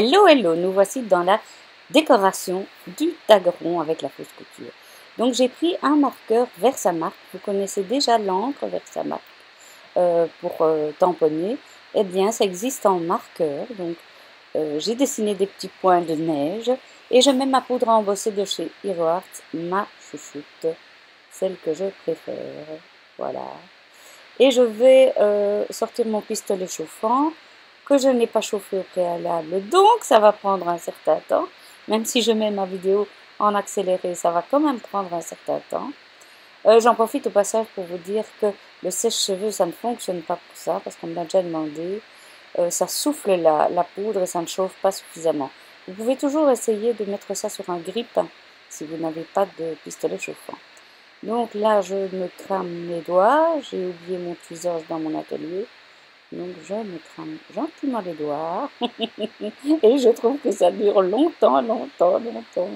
Hello, hello, nous voici dans la décoration du tagron avec la fausse couture. Donc j'ai pris un marqueur Versamark, vous connaissez déjà l'encre Versamark pour tamponner. Eh bien ça existe en marqueur, donc j'ai dessiné des petits points de neige et je mets ma poudre à embosser de chez Hero Art, ma chouchoute, celle que je préfère, voilà. Et je vais sortir mon pistolet chauffant, que je n'ai pas chauffé au préalable, donc ça va prendre un certain temps. Même si je mets ma vidéo en accéléré, ça va quand même prendre un certain temps. J'en profite au passage pour vous dire que le sèche-cheveux, ça ne fonctionne pas pour ça, parce qu'on me l'a déjà demandé. Ça souffle la poudre et ça ne chauffe pas suffisamment. Vous pouvez toujours essayer de mettre ça sur un grille-pain, si vous n'avez pas de pistolet chauffant. Donc là, je me crame les doigts. J'ai oublié mon tweezers dans mon atelier. Donc je me crame gentiment les doigts. Et je trouve que ça dure longtemps, longtemps, longtemps.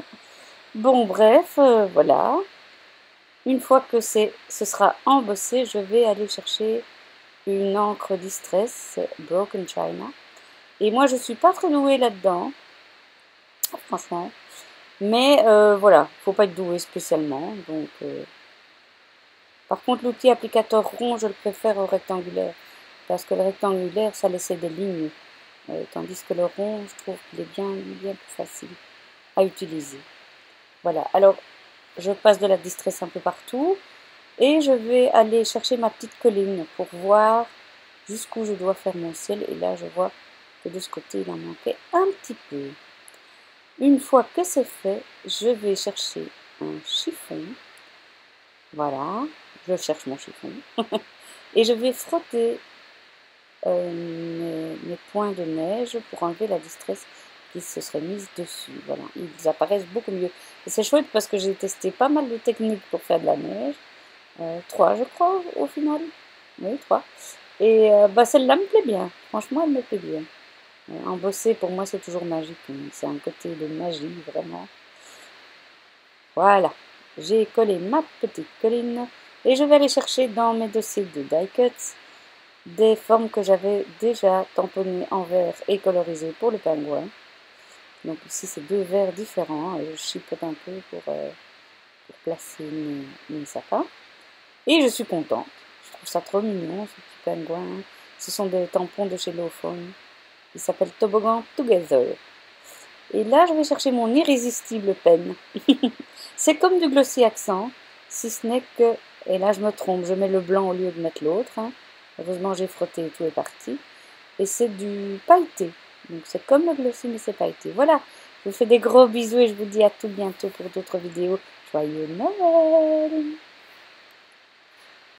Bon, bref, voilà. Une fois que ce sera embossé, je vais aller chercher une encre Distress Broken China. Et moi, je suis pas très douée là-dedans, franchement. Mais voilà, faut pas être doué spécialement. Donc, par contre, l'outil applicateur rond, je le préfère au rectangulaire. Parce que le rectangulaire, ça laissait des lignes. Tandis que le rond, je trouve qu'il est bien plus facile à utiliser. Voilà, alors je passe de la distress un peu partout. Et je vais aller chercher ma petite colline pour voir jusqu'où je dois faire mon ciel. Et là, je vois que de ce côté, il en manquait un petit peu. Une fois que c'est fait, je vais chercher un chiffon. Voilà, je cherche mon chiffon. Et je vais frotter mes points de neige pour enlever la distress qui se serait mise dessus. Voilà, ils apparaissent beaucoup mieux. Et c'est chouette parce que j'ai testé pas mal de techniques pour faire de la neige. 3 je crois au final. Oui, 3. Et bah, celle-là me plaît bien. Franchement, elle me plaît bien. Embosser, pour moi, c'est toujours magique. C'est un côté de magie, vraiment. Voilà. J'ai collé ma petite colline. Et je vais aller chercher dans mes dossiers de die cuts des formes que j'avais déjà tamponnées en vert et colorisées pour le pingouin. Donc ici, c'est 2 verres différents. Je chipote un peu pour placer mes sapins. Et je suis contente. Je trouve ça trop mignon, ce petit pingouin. Ce sont des tampons de chez Lawfone. Ils s'appellent Toboggan Together. Et là, je vais chercher mon irrésistible pen. C'est comme du glossy accent, si ce n'est que... Et là, je me trompe. Je mets le blanc au lieu de mettre l'autre. Heureusement, j'ai frotté et tout est parti. Et c'est du pailleté. Donc, c'est comme le glossy, mais c'est pailleté. Voilà. Je vous fais des gros bisous et je vous dis à tout bientôt pour d'autres vidéos. Joyeux Noël!